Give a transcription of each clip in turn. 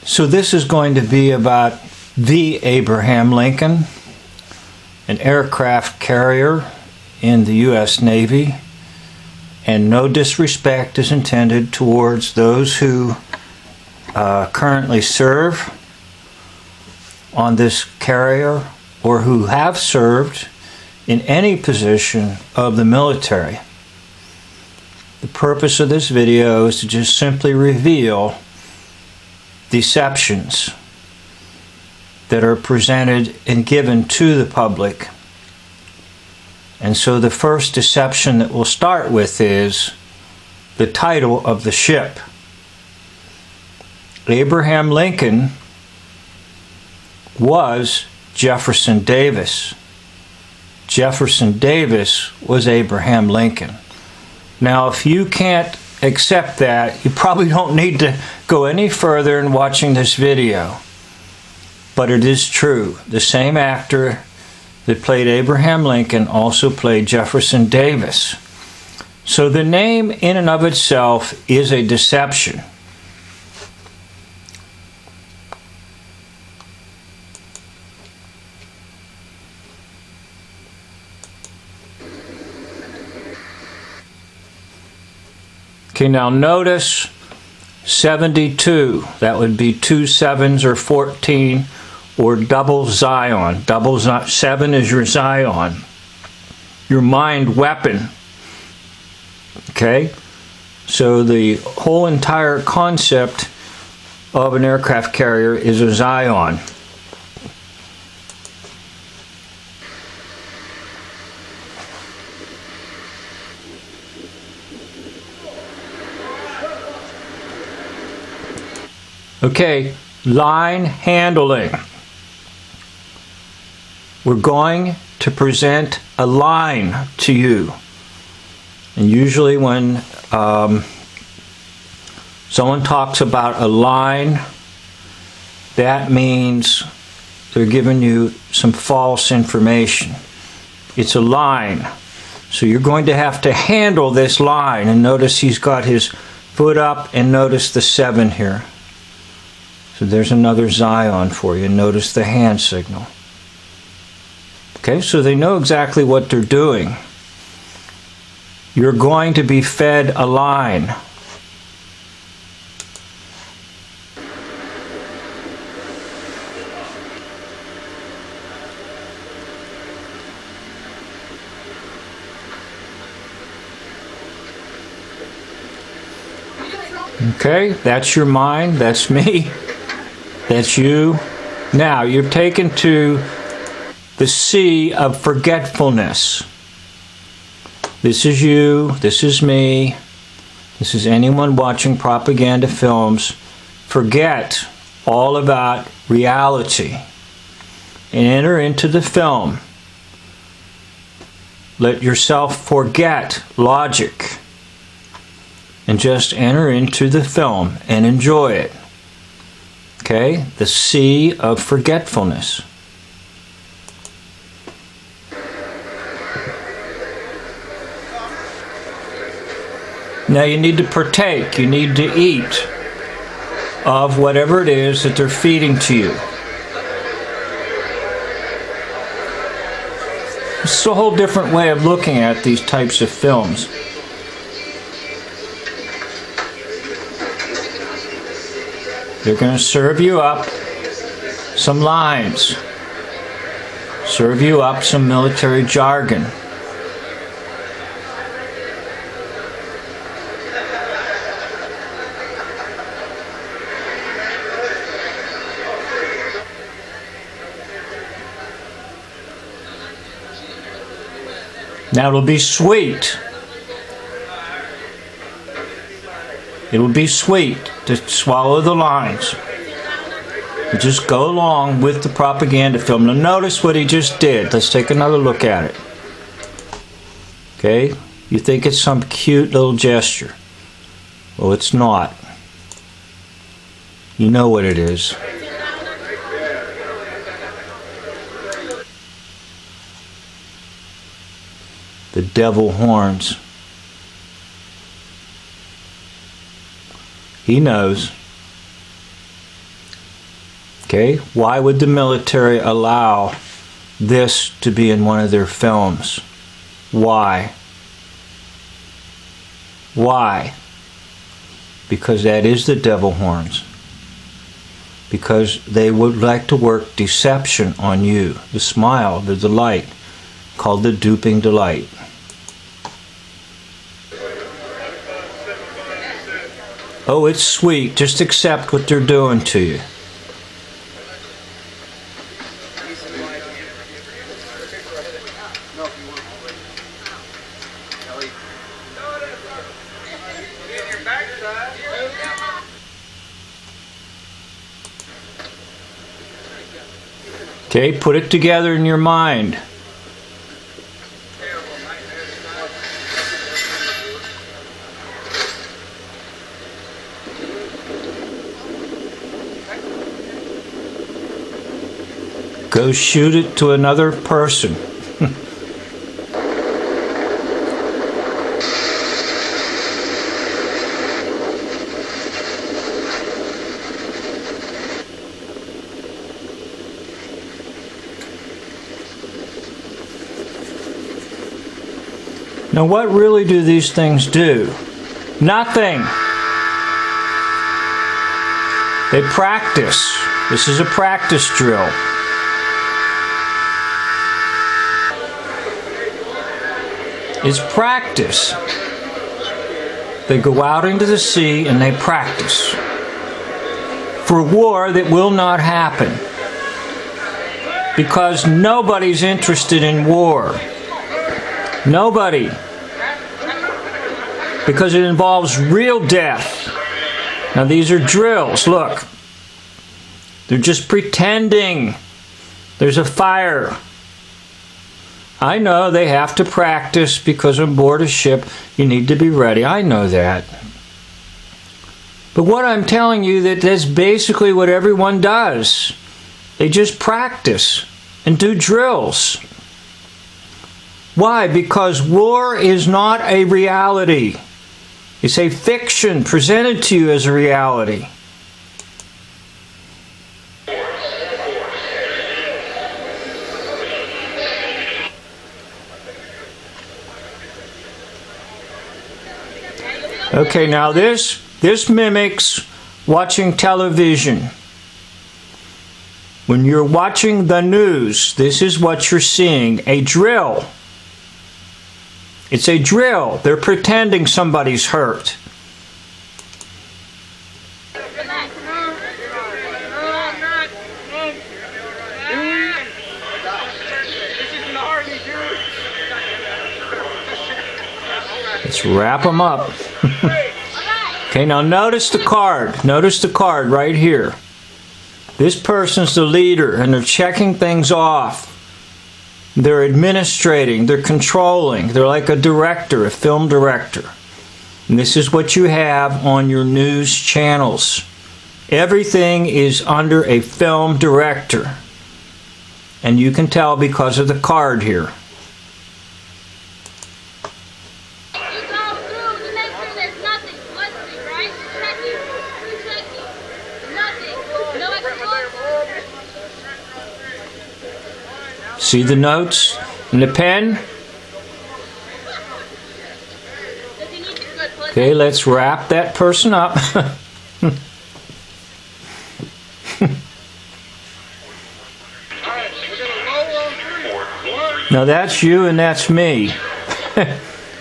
So this is going to be about the Abraham Lincoln, an aircraft carrier in the U.S. Navy, and no disrespect is intended towards those who currently serve on this carrier or who have served in any position of the military. The purpose of this video is to just simply reveal deceptions that are presented and given to the public. And so the first deception that we'll start with is the title of the ship. Abraham Lincoln was Jefferson Davis. Jefferson Davis was Abraham Lincoln. Now, if you can't accept that, you probably don't need to go any further in watching this video. But it is true. The same actor that played Abraham Lincoln also played Jefferson Davis. So the name in and of itself is a deception. Okay, now notice 72. That would be 2 7s or 14 or double Zion. Double 7 is your Zion, your mind weapon. Okay? So the whole entire concept of an aircraft carrier is a Zion. Okay, line handling. We're going to present a line to you. And usually when someone talks about a line, that means they're giving you some false information. It's a line. So you're going to have to handle this line. And notice he's got his foot up, and notice the 7 here. So there's another Zion for you. Notice the hand signal. Okay, so they know exactly what they're doing. You're going to be fed a line. Okay, that's your mind, that's me, that's you. Now, you're taken to the sea of forgetfulness. This is you, this is me, this is anyone watching propaganda films. Forget all about reality and enter into the film. Let yourself forget logic and just enter into the film and enjoy it. Okay? The sea of forgetfulness. Now you need to partake, you need to eat of whatever it is that they're feeding to you. It's a whole different way of looking at these types of films. They're going to serve you up some lines, serve you up some military jargon. Now it'll be sweet. It'll be sweet to swallow the lines. You just go along with the propaganda film. Now notice what he just did. Let's take another look at it. Okay? You think it's some cute little gesture. Well, it's not. You know what it is. The devil horns. He knows. Okay, why would the military allow this to be in one of their films? Why? Why? Because that is the devil horns. Because they would like to work deception on you. The smile, the delight, called the duping delight. Oh, it's sweet. Just accept what they're doing to you. Okay, put it together in your mind. Go shoot it to another person. Now, what really do these things do? Nothing. They practice. This is a practice drill. It's practice. They go out into the sea and they practice for war that will not happen, because nobody's interested in war. Nobody. Because it involves real death. Now these are drills. Look. They're just pretending. There's a fire. I know they have to practice because on board a ship you need to be ready. I know that. But what I'm telling you, that's basically what everyone does. They just practice and do drills. Why? Because war is not a reality. It's a fiction presented to you as a reality. Okay, now this mimics watching television. When you're watching the news, this is what you're seeing, a drill. It's a drill. They're pretending somebody's hurt. Let's wrap them up. Okay, now notice the card. Notice the card right here. This person's the leader, and they're checking things off. They're administrating, they're controlling, they're like a director, a film director. And this is what you have on your news channels. Everything is under a film director. And you can tell because of the card here. See the notes and the pen? Okay, let's wrap that person up. Now that's you and that's me.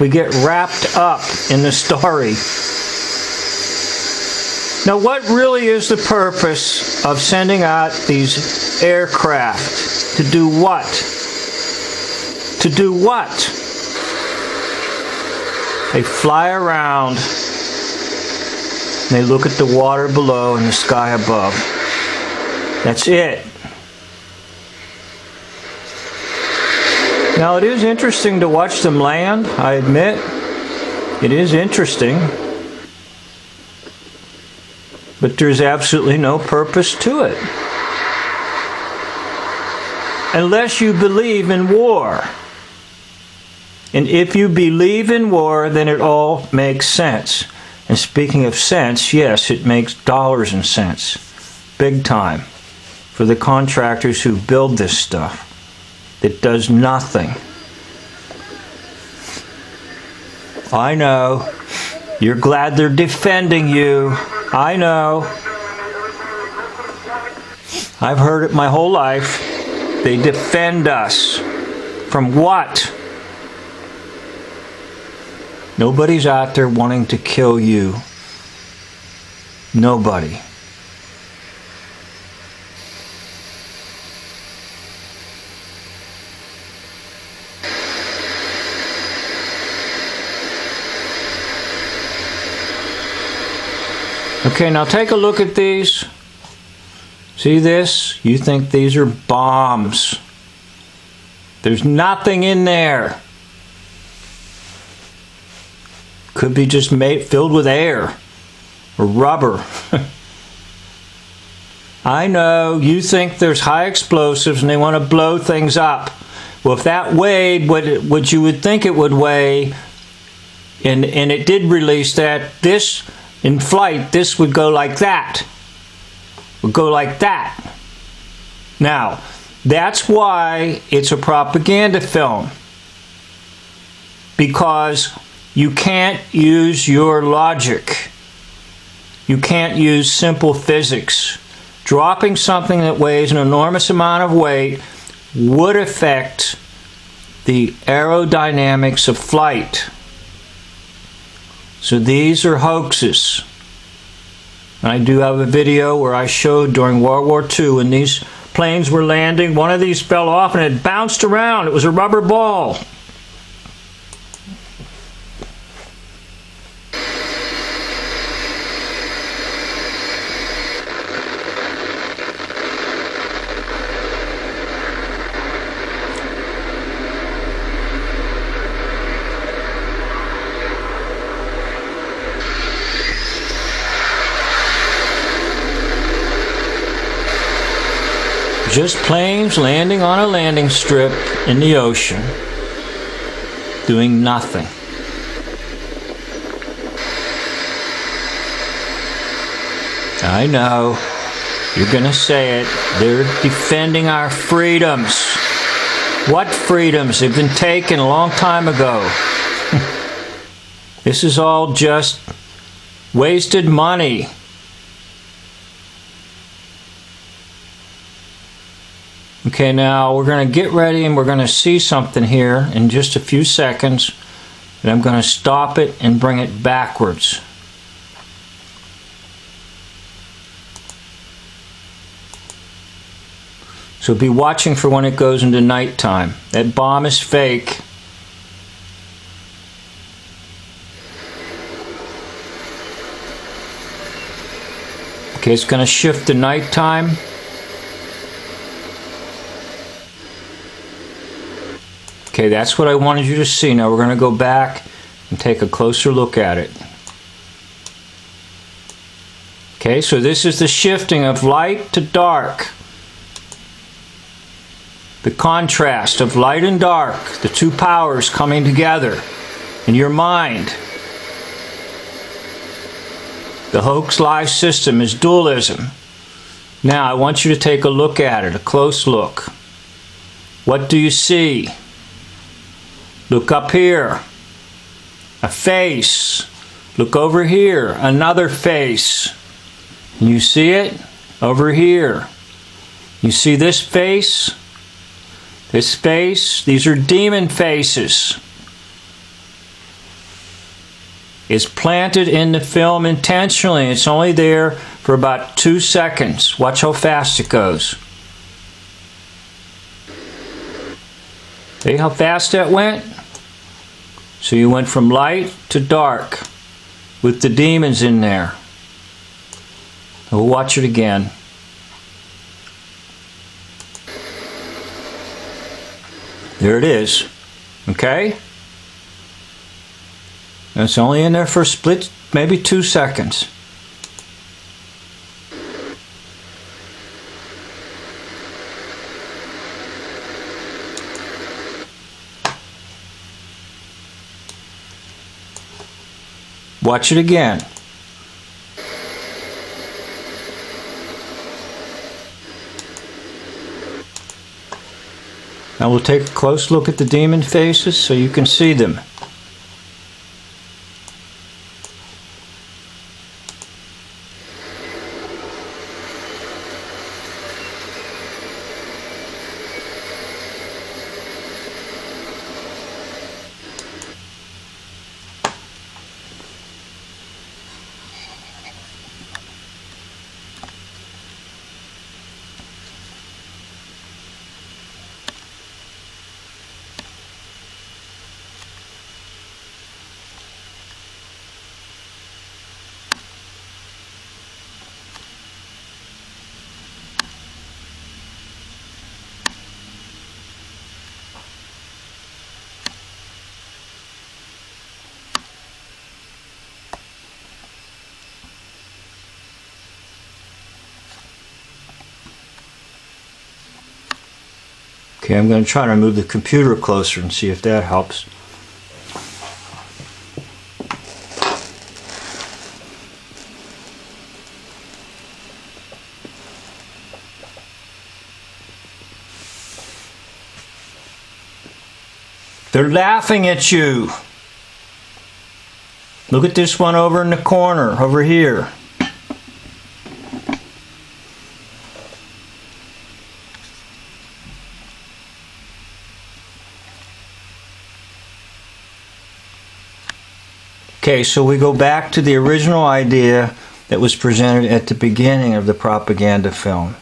We get wrapped up in the story. Now what really is the purpose of sending out these aircraft? To do what? To do what? They fly around and they look at the water below and the sky above. That's it. Now it is interesting to watch them land, I admit. It is interesting. But there's absolutely no purpose to it. Unless you believe in war. And if you believe in war, then it all makes sense. And speaking of sense, yes, it makes dollars and cents. Big time. for the contractors who build this stuff that does nothing. I know. You're glad they're defending you. I know. I've heard it my whole life. They defend us. From what? Nobody's out there wanting to kill you. Nobody. Okay, now take a look at these. See this? You think these are bombs. There's nothing in there. Could be just filled with air or rubber. I know you think there's high explosives and they want to blow things up. Well, if that weighed what you would think it would weigh, and it did release that, this in flight, this would go like that. Would go like that. Now, that's why it's a propaganda film. Because you can't use your logic. You can't use simple physics. Dropping something that weighs an enormous amount of weight would affect the aerodynamics of flight. So these are hoaxes. I do have a video where I showed during World War II when these planes were landing, one of these fell off and it bounced around. It was a rubber ball. Just planes landing on a landing strip in the ocean, doing nothing. I know, you're gonna say it, they're defending our freedoms. What freedoms have been taken a long time ago? This is all just wasted money. Okay, now we're going to get ready and we're going to see something here in just a few seconds. And I'm going to stop it and bring it backwards. So be watching for when it goes into nighttime. That bomb is fake. Okay, it's going to shift to nighttime. Okay, that's what I wanted you to see. Now we're going to go back and take a closer look at it. Okay, so this is the shifting of light to dark. The contrast of light and dark, the two powers coming together in your mind. The hoax life system is dualism. Now I want you to take a look at it, a close look. What do you see? Look up here, a face. Look over here, another face. You see it? Over here. You see this face? This face? These are demon faces. It's planted in the film intentionally. It's only there for about 2 seconds. Watch how fast it goes. See how fast that went? So you went from light to dark with the demons in there. We'll watch it again. There it is. Okay? And it's only in there for a split, maybe 2 seconds. Watch it again. Now we'll take a close look at the demon faces so you can see them. Okay, I'm going to try to move the computer closer and see if that helps. They're laughing at you. Look at this one over in the corner, over here. Okay, so we go back to the original idea that was presented at the beginning of the propaganda film.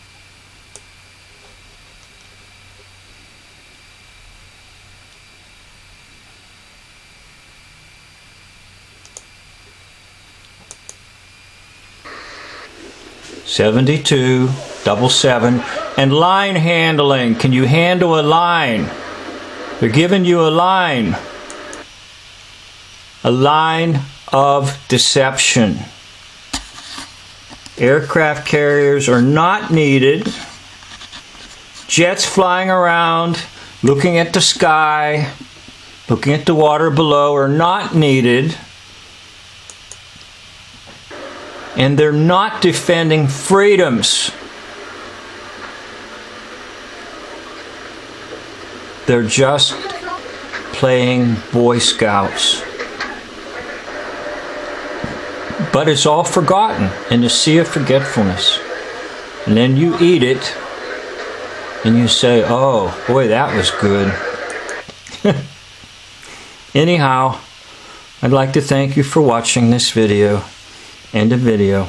$72, double 7, and line handling. Can you handle a line? They're giving you a line. A line of deception. Aircraft carriers are not needed. Jets flying around, looking at the sky, looking at the water below are not needed. And they're not defending freedoms. They're just playing Boy Scouts. But it's all forgotten in the sea of forgetfulness. And then you eat it and you say, oh, boy, that was good. Anyhow, I'd like to thank you for watching this video. End of video.